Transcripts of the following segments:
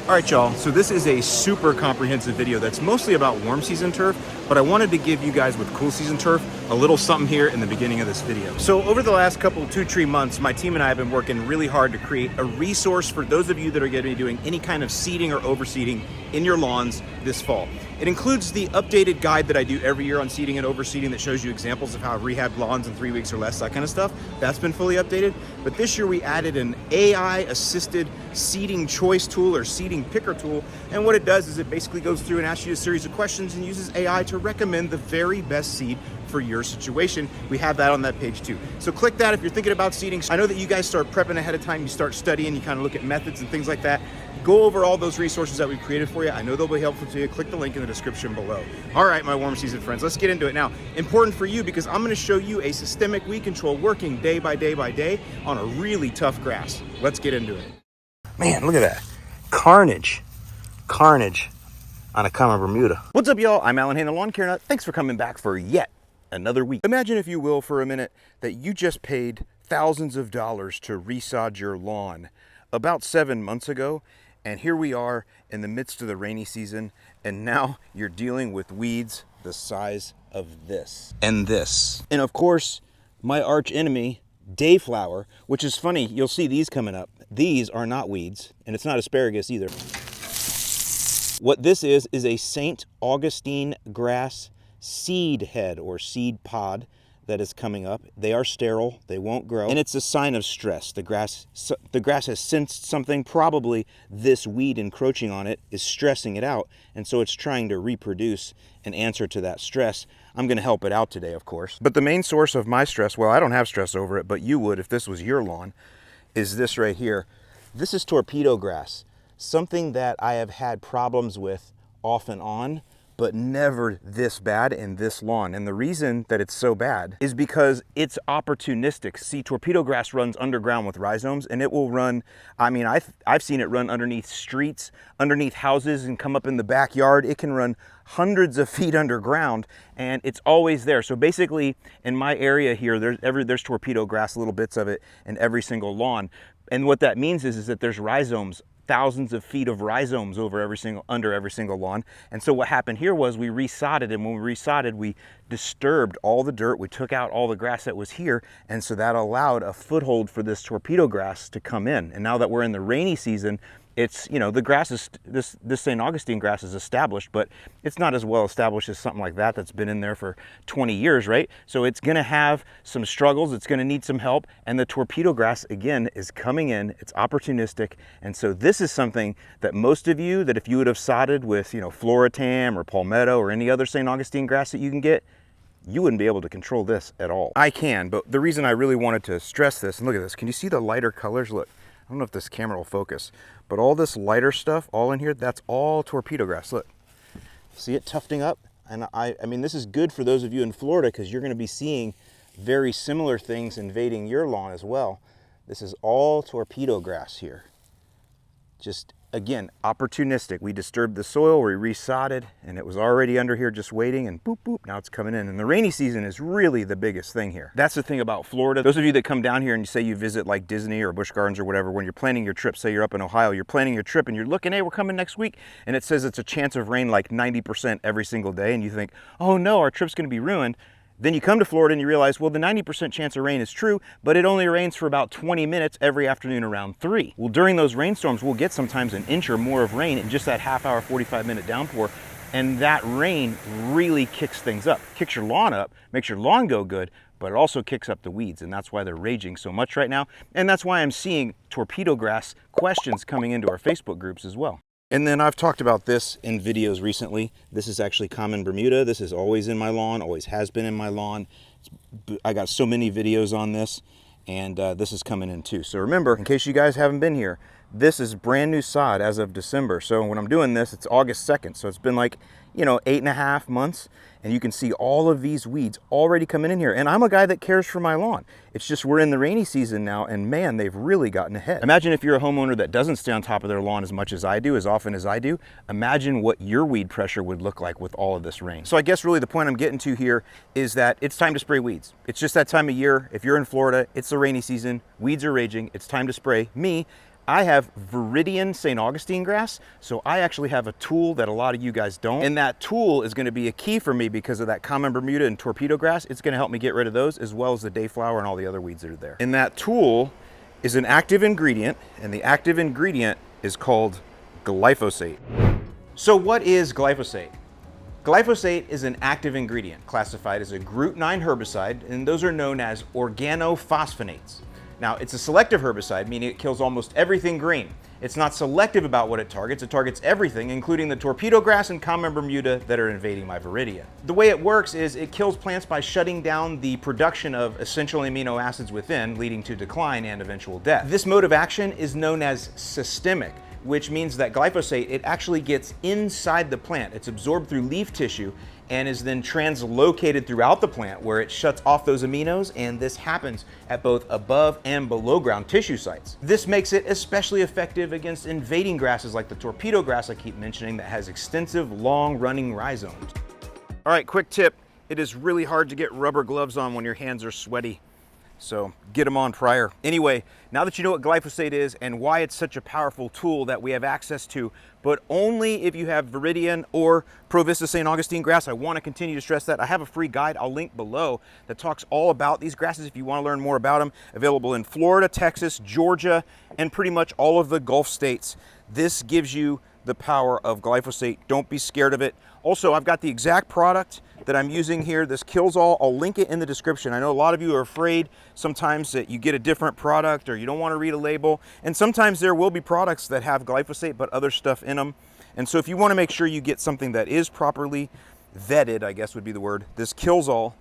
All right, y'all, so this is a super comprehensive video that's mostly about warm season turf, but I wanted to give you guys with cool season turf a little something here in the beginning of this video. So over the last couple 2-3 months, my team and I have been working really hard to create a resource for those of you that are going to be doing any kind of seeding or overseeding in your lawns this fall. It includes the updated guide that I do every year on seeding and overseeding that shows you examples of how I've rehabbed lawns in 3 weeks or less, that kind of stuff. That's been fully updated. But this year we added an AI-assisted seeding choice tool or seeding picker tool. And what it does is it basically goes through and asks you a series of questions and uses AI to recommend the very best seed for your situation. We have that on that page too. So click that if you're thinking about seeding. I know that you guys start prepping ahead of time, you start studying, you kind of look at methods and things like that. Go over all those resources that we've created for you. I know they'll be helpful to you. Click the link in the description below. All right, my warm season friends, let's get into it now. Important for you because I'm going to show you a systemic weed control working day by day by day on a really tough grass. Let's get into it. Man, look at that. Carnage on a common Bermuda. What's up, y'all? I'm Alan Hanna, Lawn Care Nut. Thanks for coming back for yet another week. Imagine, if you will, for a minute, that you just paid thousands of dollars to resod your lawn about 7 months ago, and here we are in the midst of the rainy season, and now you're dealing with weeds the size of this and this. And of course, my arch enemy, Dayflower, which is funny, you'll see these coming up. These are not weeds, and it's not asparagus either. What this is a St. Augustine grass seed head or seed pod that is coming up. They are sterile, they won't grow, and it's a sign of stress. The grass has sensed something, probably this weed encroaching on it is stressing it out, and so it's trying to reproduce an answer to that stress. I'm going to help it out today, of course. But the main source of my stress, well, I don't have stress over it, but you would if this was your lawn, is this right here. This is Torpedograss, something that I have had problems with off and on, but never this bad in this lawn. And the reason that it's so bad is because it's opportunistic. See, Torpedograss runs underground with rhizomes, and it will run, I mean, I've seen it run underneath streets, underneath houses, and come up in the backyard. It can run hundreds of feet underground, and it's always there. So basically, in my area here, there's Torpedograss, little bits of it, in every single lawn. And what that means is that there's rhizomes, thousands of feet of rhizomes under every single lawn. And so what happened here was we resodded, and when we resodded, we disturbed all the dirt. We took out all the grass that was here, and so that allowed a foothold for this Torpedograss to come in. And now that we're in the rainy season, it's, you know, the grass is, this St. Augustine grass is established, but it's not as well established as something like that that's been in there for 20 years, right? So it's gonna have some struggles, it's gonna need some help, and the Torpedograss, again, is coming in, it's opportunistic, and so this is something that most of you, that if you would have sodded with, you know, Floratam or Palmetto or any other St. Augustine grass that you can get, you wouldn't be able to control this at all. I can, but the reason I really wanted to stress this, and look at this, can you see the lighter colors? Look. I don't know if this camera will focus, but all this lighter stuff, all in here, that's all Torpedograss. Look, see it tufting up? And I mean, this is good for those of you in Florida because you're going to be seeing very similar things invading your lawn as well. This is all Torpedograss here. Just, again, opportunistic. We disturbed the soil, we resodded, and it was already under here just waiting, and boop, boop, now it's coming in. And the rainy season is really the biggest thing here. That's the thing about Florida. Those of you that come down here and you say you visit like Disney or Busch Gardens or whatever, when you're planning your trip, say you're up in Ohio, you're planning your trip and you're looking, hey, we're coming next week, and it says it's a chance of rain like 90% every single day, and you think, oh no, our trip's gonna be ruined. Then you come to Florida and you realize, well, the 90% chance of rain is true, but it only rains for about 20 minutes every afternoon around 3. Well, during those rainstorms, we'll get sometimes an inch or more of rain in just that half-hour, 45-minute downpour, and that rain really kicks things up, kicks your lawn up, makes your lawn go good, but it also kicks up the weeds, and that's why they're raging so much right now, and that's why I'm seeing Torpedograss questions coming into our Facebook groups as well. And then I've talked about this in videos recently. This is actually common Bermuda. This is always in my lawn, always has been in my lawn. I got so many videos on this, and this is coming in too. So remember, in case you guys haven't been here, this is brand new sod as of December. So when I'm doing this, it's August 2nd. So it's been like, you know, 8.5 months, and you can see all of these weeds already coming in here. And I'm a guy that cares for my lawn. It's just we're in the rainy season now, and man, they've really gotten ahead. Imagine if you're a homeowner that doesn't stay on top of their lawn as much as I do, as often as I do. Imagine what your weed pressure would look like with all of this rain. So I guess really the point I'm getting to here is that it's time to spray weeds. It's just that time of year. If you're in Florida, it's the rainy season, weeds are raging, it's time to spray. Me, I have Viridian St Augustine grass, so I actually have a tool that a lot of you guys don't. And that tool is gonna be a key for me because of that common Bermuda and Torpedograss. It's gonna help me get rid of those as well as the dayflower and all the other weeds that are there. And that tool is an active ingredient, and the active ingredient is called glyphosate. So what is glyphosate? Glyphosate is an active ingredient classified as a Group 9 herbicide, and those are known as organophosphonates. Now, it's a selective herbicide, meaning it kills almost everything green. It's not selective about what it targets everything, including the Torpedograss and common Bermuda that are invading my Viridia. The way it works is it kills plants by shutting down the production of essential amino acids within, leading to decline and eventual death. This mode of action is known as systemic, which means that glyphosate, it actually gets inside the plant. It's absorbed through leaf tissue and is then translocated throughout the plant where it shuts off those aminos, and this happens at both above and below ground tissue sites. This makes it especially effective against invading grasses like the Torpedograss I keep mentioning that has extensive long-running rhizomes. All right, quick tip. It is really hard to get rubber gloves on when your hands are sweaty, so get them on prior. Anyway, now that you know what glyphosate is and why it's such a powerful tool that we have access to, but only if you have Viridian or ProVista St Augustine grass, I want to continue to stress that. I have a free guide I'll link below that talks all about these grasses if you want to learn more about them. Available in Florida, Texas, Georgia, and pretty much all of the Gulf states. This gives you the power of glyphosate. Don't be scared of it. Also, I've got the exact product that I'm using here. This kills all. I'll link it in the description. I know a lot of you are afraid sometimes that you get a different product or you don't want to read a label. And sometimes there will be products that have glyphosate but other stuff in them. And so if you want to make sure you get something that is properly vetted, I guess would be the word, this kills all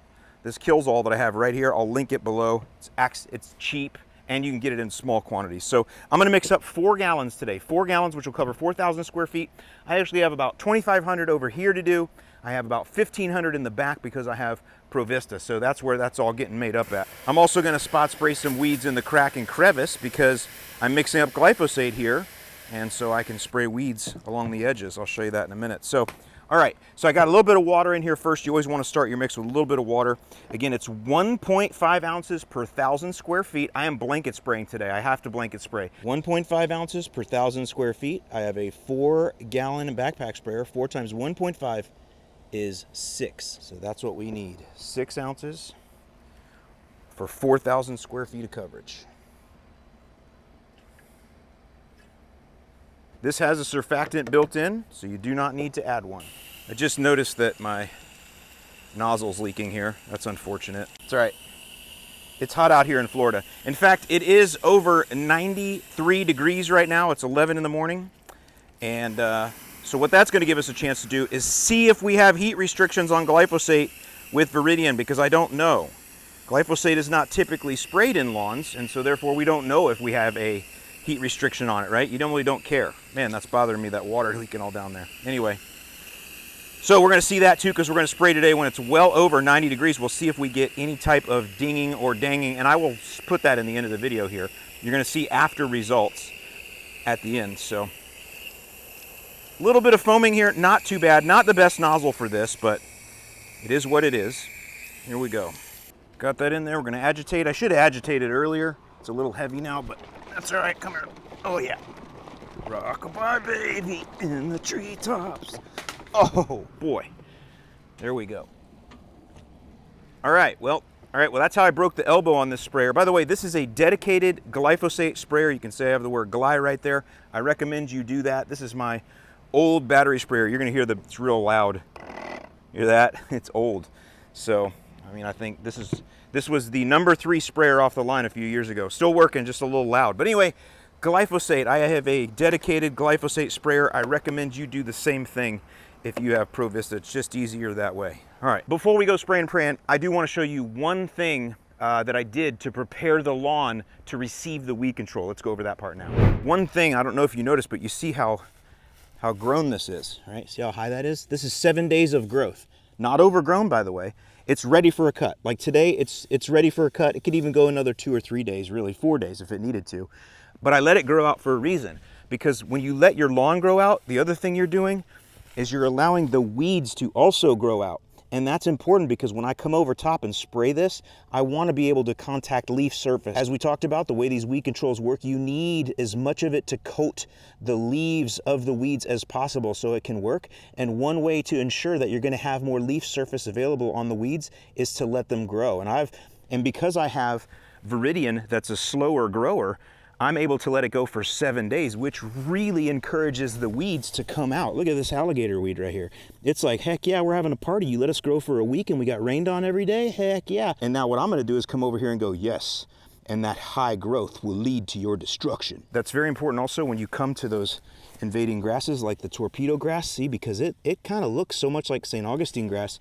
that I have right here. I'll link it below. It's cheap, and you can get it in small quantities. So I'm gonna mix up 4 gallons today. 4 gallons, which will cover 4,000 square feet. I actually have about 2,500 over here to do. I have about 1,500 in the back because I have ProVista, so that's where that's all getting made up at. I'm also gonna spot spray some weeds in the crack and crevice because I'm mixing up glyphosate here, and so I can spray weeds along the edges. I'll show you that in a minute. So, all right, so I got a little bit of water in here first. You always want to start your mix with a little bit of water. Again, it's 1.5 ounces per 1,000 square feet. I am blanket spraying today. I have to blanket spray. 1.5 ounces per 1,000 square feet. I have a 4-gallon backpack sprayer. 4 times 1.5 is 6. So that's what we need. 6 ounces for 4,000 square feet of coverage. This has a surfactant built in, so you do not need to add one. I just noticed that my nozzle's leaking here. That's unfortunate. It's all right. It's hot out here in Florida. In fact, it is over 93 degrees right now. It's 11 in the morning. And so what that's going to give us a chance to do is see if we have heat restrictions on glyphosate with Viridian, because I don't know. Glyphosate is not typically sprayed in lawns, and so therefore we don't know if we have a heat restriction on it, right? You normally don't care. Man, that's bothering me, that water leaking all down there. Anyway, so we're going to see that too, because we're going to spray today when it's well over 90 degrees. We'll see if we get any type of dinging or danging, and I will put that in the end of the video here. You're going to see after results at the end. So a little bit of foaming here, not too bad. Not the best nozzle for this, but it is what it is. Here we go. Got that in there. We're going to agitate. I should have agitated earlier. It's a little heavy now, but that's all right. Come here. Oh, yeah. Rockabye, baby, in the treetops. Oh, boy. There we go. All right. Well, that's how I broke the elbow on this sprayer. By the way, this is a dedicated glyphosate sprayer. You can say I have the word gly right there. I recommend you do that. This is my old battery sprayer. You're going to hear it's real loud. Hear that? It's old. So, I mean, I think this was the number 3 sprayer off the line a few years ago. Still working, just a little loud. But anyway, glyphosate. I have a dedicated glyphosate sprayer. I recommend you do the same thing if you have ProVista. It's just easier that way. All right, before we go spraying and praying, I do want to show you one thing that I did to prepare the lawn to receive the weed control. Let's go over that part now. One thing, I don't know if you noticed, but you see how grown this is, right? See how high that is? This is 7 days of growth. Not overgrown, by the way. It's ready for a cut. Like today, it's ready for a cut. It could even go another 2 or 3 days, really 4 days if it needed to. But I let it grow out for a reason, because when you let your lawn grow out, the other thing you're doing is you're allowing the weeds to also grow out. And that's important because when I come over top and spray this, I want to be able to contact leaf surface. As we talked about, the way these weed controls work, you need as much of it to coat the leaves of the weeds as possible so it can work. And one way to ensure that you're going to have more leaf surface available on the weeds is to let them grow. And because I have Viridian that's a slower grower, I'm able to let it go for 7 days, which really encourages the weeds to come out. Look at this alligator weed right here. It's like, heck yeah, we're having a party. You let us grow for a week and we got rained on every day? Heck yeah. And now what I'm gonna do is come over here and go, yes, and that high growth will lead to your destruction. That's very important also when you come to those invading grasses like the torpedograss, see, because it kind of looks so much like St. Augustine grass,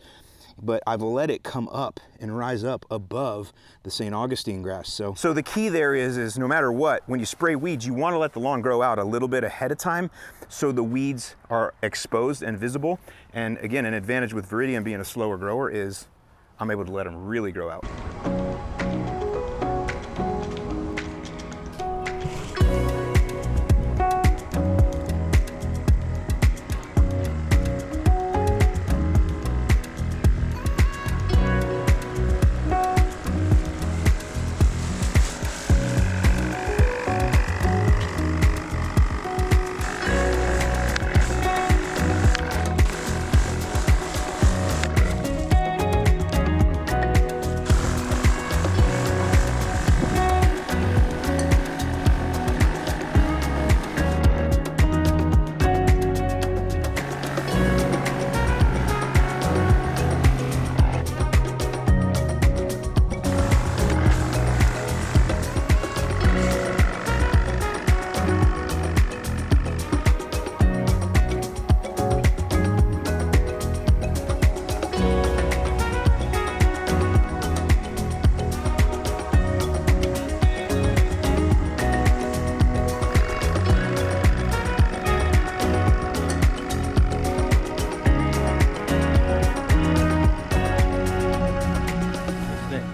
but I've let it come up and rise up above the St. Augustine grass. So the key there is no matter what, when you spray weeds, you want to let the lawn grow out a little bit ahead of time so the weeds are exposed and visible. And again, an advantage with Viridian being a slower grower is I'm able to let them really grow out.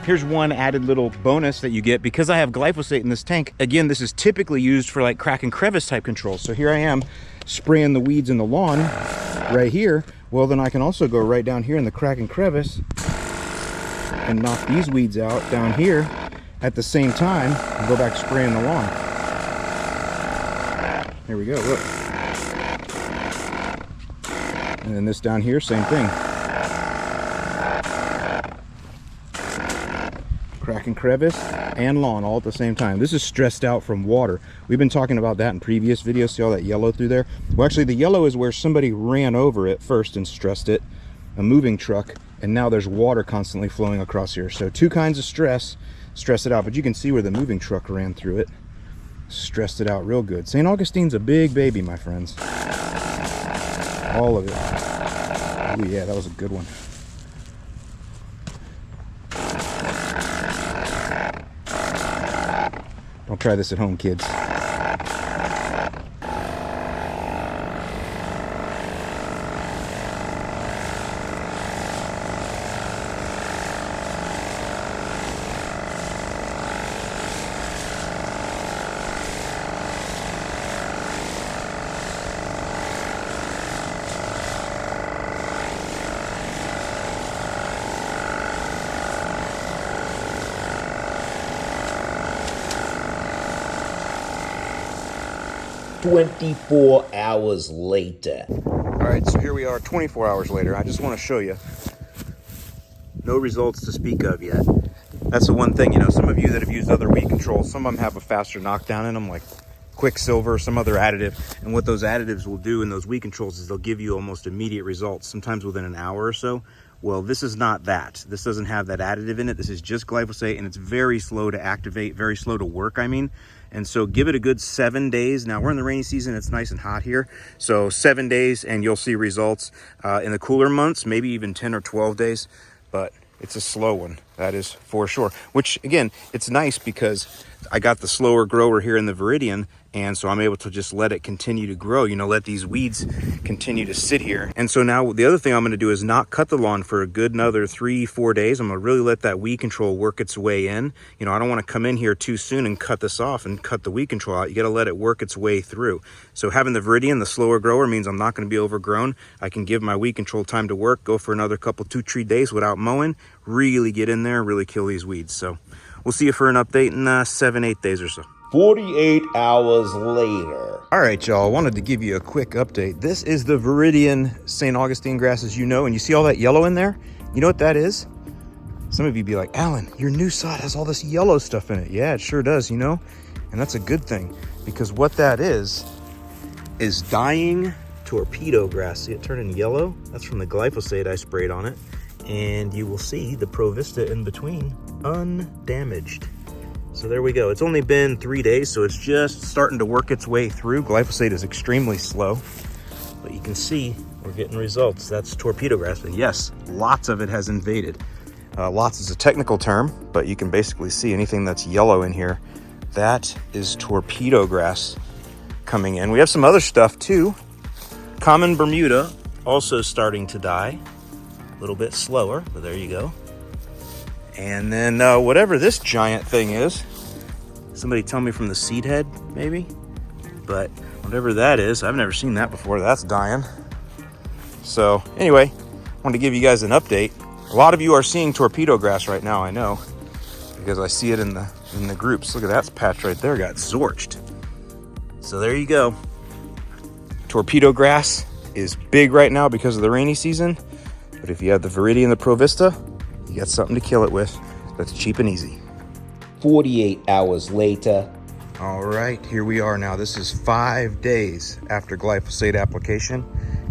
Here's one added little bonus that you get because I have glyphosate in this tank. Again, this is typically used for like crack and crevice type control. So here I am spraying the weeds in the lawn right here. Well, then I can also go right down here in the crack and crevice and knock these weeds out down here at the same time and go back spraying the lawn. Here we go, look. And then this down here, same thing. Crack and crevice and lawn all at the same time. This is stressed out from water. We've been talking about that in previous videos. See all that yellow through there? Well, actually the yellow is where somebody ran over it first and stressed it, a moving truck, and now there's water constantly flowing across here. So two kinds of stress it out, but you can see where the moving truck ran through it. Stressed it out real good. St. Augustine's a big baby, my friends. All of it. Oh yeah, that was a good one. Don't try this at home, kids. 24 hours later. All right, so here we are 24 hours later. I just want to show you. No results to speak of yet. That's the one thing, you know, some of you that have used other weed controls, some of them have a faster knockdown in them, like Quicksilver or some other additive. And what those additives will do in those weed controls is they'll give you almost immediate results, sometimes within an hour or so. Well, this is not that. This doesn't have that additive in it. This is just glyphosate, and it's very slow to activate, very slow to work, I mean. And so give it a good 7 days. Now, we're in the rainy season. It's nice and hot here. So 7 days, and you'll see results. In the cooler months, maybe even 10 or 12 days. But it's a slow one, that is for sure. Which, again, it's nice because I got the slower grower here in the Viridian, And so I'm able to just let it continue to grow, you know, let these weeds continue to sit here. And so now the other thing I'm gonna do is not cut the lawn for a good another 3-4 days. I'm gonna really let that weed control work its way in. You know, I don't wanna come in here too soon and cut this off and cut the weed control out. You gotta let it work its way through. So having the Viridian, the slower grower, means I'm not gonna be overgrown. I can give my weed control time to work, go for another couple 2-3 days without mowing, really get in there, really kill these weeds. So we'll see you for an update in 7-8 days or so. 48 hours later. All right, y'all, I wanted to give you a quick update. This is the Viridian St. Augustine grass, as you know, and you see all that yellow in there? You know what that is? Some of you be like, Alan, your new sod has all this yellow stuff in it. Yeah, it sure does, you know? And that's a good thing, because what that is dying torpedograss. See it turning yellow? That's from the glyphosate I sprayed on it. And you will see the ProVista in between undamaged. So there we go. It's only been 3 days, so it's just starting to work its way through. Glyphosate is extremely slow, but you can see we're getting results. That's torpedograss. And yes, lots of it has invaded. Lots is a technical term, but you can basically see anything that's yellow in here. That is torpedograss coming in. We have some other stuff too. Common Bermuda also starting to die. A little bit slower, but there you go. And then whatever this giant thing is, somebody tell me from the seed head, maybe? But whatever that is, I've never seen that before. That's dying. So anyway, I wanted to give you guys an update. A lot of you are seeing torpedograss right now, I know, because I see it in the groups. Look at that patch right there, got zorched. So there you go. Torpedograss is big right now because of the rainy season. But if you have the Viridian and the ProVista, you got something to kill it with that's cheap and easy. 48 hours later. All right, here we are now. This is 5 days after glyphosate application,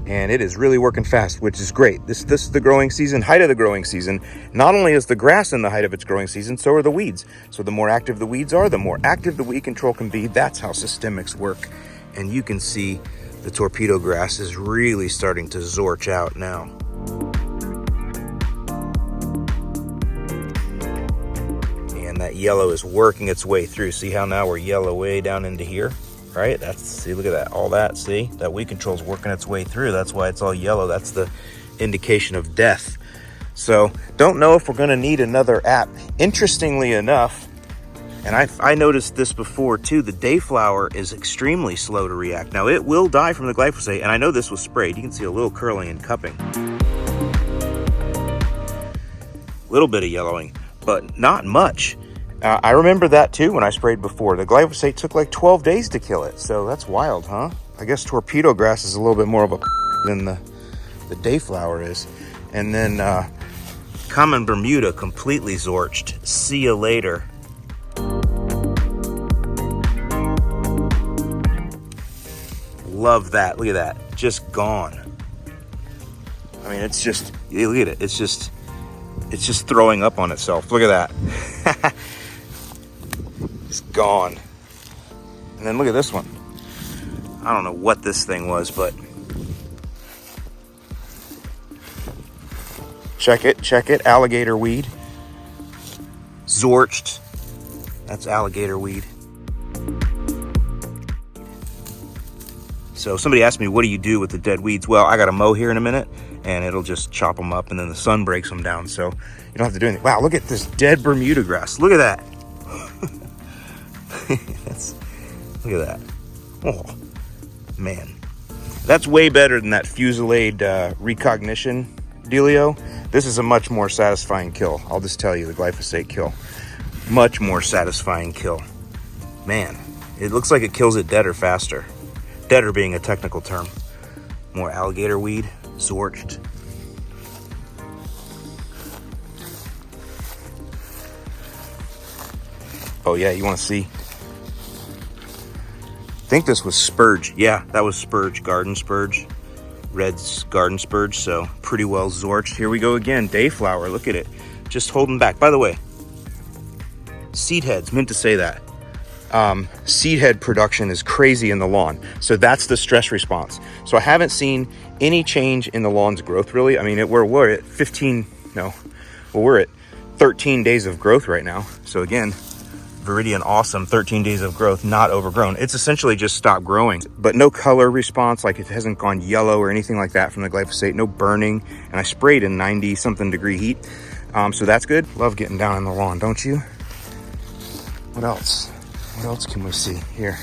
and it is really working fast, which is great. This is the growing season, height of the growing season. Not only is the grass in the height of its growing season, so are the weeds. So the more active the weeds are, the more active the weed control can be. That's how systemics work. And you can see the torpedograss is really starting to zorch out now. That yellow is working its way through. See how now we're yellow way down into here, right? See, look at that, all that, see? That weed control is working its way through. That's why it's all yellow. That's the indication of death. So don't know if we're gonna need another app. Interestingly enough, and I noticed this before too, the dayflower is extremely slow to react. Now it will die from the glyphosate, and I know this was sprayed. You can see a little curling and cupping. A little bit of yellowing, but not much. I remember that too when I sprayed before. The glyphosate took like 12 days to kill it. So that's wild, huh? I guess torpedograss is a little bit more of a than the dayflower is. And then Common Bermuda completely zorched. See you later. Love that. Look at that. Just gone. I mean, it's just, look at it. It's just throwing up on itself. Look at that. It's gone. And then look at this one. I don't know what this thing was, but check it. Alligator weed. Zorched. That's alligator weed. So somebody asked me, what do you do with the dead weeds? Well, I got to mow here in a minute, and it'll just chop them up, and then the sun breaks them down, so you don't have to do anything. Wow, look at this dead Bermuda grass. Look at that. Look at that. Oh, man. That's way better than that Fusilade recognition dealio. This is a much more satisfying kill. I'll just tell you, the glyphosate kill. Much more satisfying kill. Man, it looks like it kills it dead or faster. Deader being a technical term. More alligator weed, zorched. Oh yeah, you want to see? I think this was spurge. Yeah, that was spurge, garden spurge. Red's garden spurge, so pretty well zorched. Here we go again, dayflower, look at it. Just holding back. By the way, seed heads, meant to say that. Seed head production is crazy in the lawn. So that's the stress response. So I haven't seen any change in the lawn's growth really. I mean, we're at 13 days of growth right now. So again, Viridian Awesome 13 days of growth, not overgrown. It's essentially just stopped growing, but no color response, like it hasn't gone yellow or anything like that from the glyphosate, no burning, and I sprayed in 90 something degree heat. So that's good. Love getting down in the lawn, don't you? What else? What else can we see here?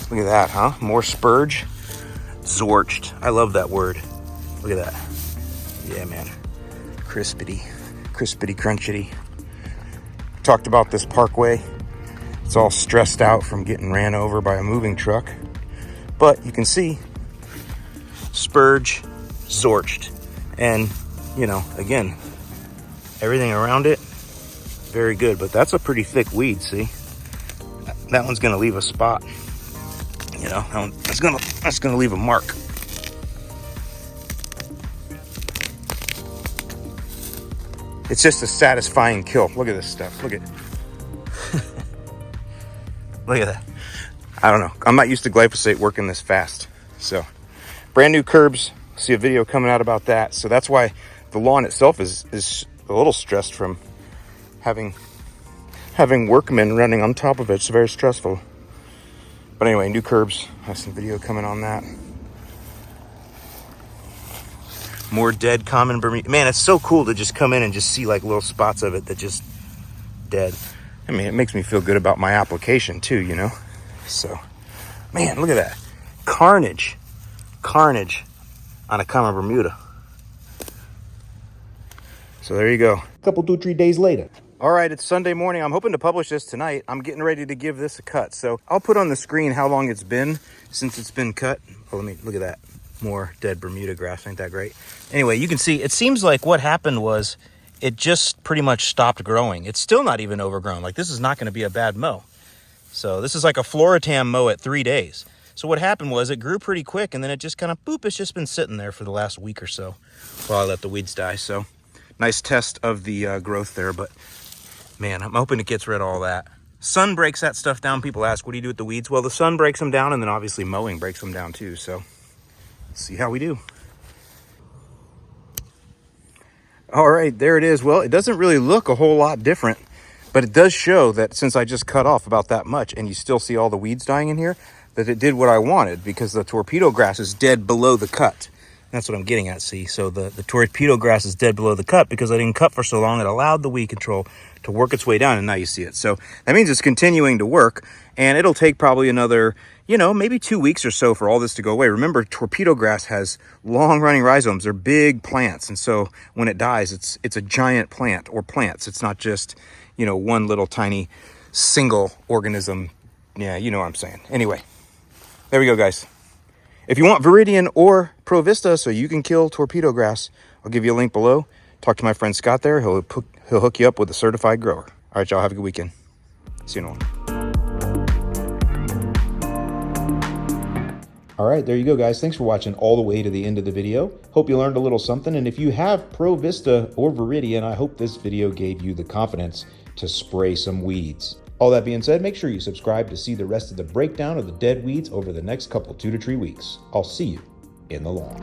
Look at that, huh? More spurge. Zorched. I love that word. Look at that. Yeah, man. Crispity, crunchity. Talked about this parkway. It's all stressed out from getting ran over by a moving truck. But you can see spurge, zorched. And, you know, again, everything around it, very good. But that's a pretty thick weed, see? That one's gonna leave a spot. You know, that's gonna leave a mark. It's just a satisfying kill. Look at this stuff. Look at look at that. I don't know. I'm not used to glyphosate working this fast. So, brand new curbs. See a video coming out about that. So that's why the lawn itself is a little stressed from having workmen running on top of it. It's very stressful. But anyway, new curbs. I have some video coming on that. More dead common Bermuda. Man, it's so cool to just come in and just see like little spots of it that just dead. I mean, it makes me feel good about my application too, you know? So, man, look at that. Carnage on a common Bermuda. So there you go. A couple, 2-3 days later. All right, it's Sunday morning. I'm hoping to publish this tonight. I'm getting ready to give this a cut. So I'll put on the screen how long it's been since it's been cut. Oh, let me look at that. More dead Bermuda grass. Ain't that great? Anyway, you can see it seems like what happened was it just pretty much stopped growing. It's still not even overgrown. Like, this is not going to be a bad mow. So this is like a Floritam mow at 3 days. So what happened was it grew pretty quick, and then it just kind of, boop, it's just been sitting there for the last week or so while I let the weeds die. So nice test of the growth there, but man, I'm hoping it gets rid of all that. Sun breaks that stuff down. People ask, what do you do with the weeds? Well, the sun breaks them down, and then obviously mowing breaks them down too. So see how we do. All right, there it is. Well, it doesn't really look a whole lot different, but it does show that since I just cut off about that much and you still see all the weeds dying in here, that it did what I wanted, because the torpedo grass is dead below the cut. That's what I'm getting at, see? So the torpedo grass is dead below the cut because I didn't cut for so long. It allowed the weed control to work its way down, and now you see it. So that means it's continuing to work, and it'll take probably another, you know, maybe 2 weeks or so for all this to go away. Remember, torpedo grass has long-running rhizomes. They're big plants, and so when it dies, it's a giant plant or plants. It's not just, you know, one little tiny single organism. Yeah, you know what I'm saying. Anyway, there we go, guys. If you want Viridian or ProVista so you can kill torpedo grass, I'll give you a link below. Talk to my friend Scott there. He'll hook you up with a certified grower. All right, y'all, have a good weekend. See you in a while. All right, there you go, guys. Thanks for watching all the way to the end of the video. Hope you learned a little something. And if you have ProVista or Viridian, I hope this video gave you the confidence to spray some weeds. All that being said, make sure you subscribe to see the rest of the breakdown of the dead weeds over the next couple 2 to 3 weeks. I'll see you in the lawn.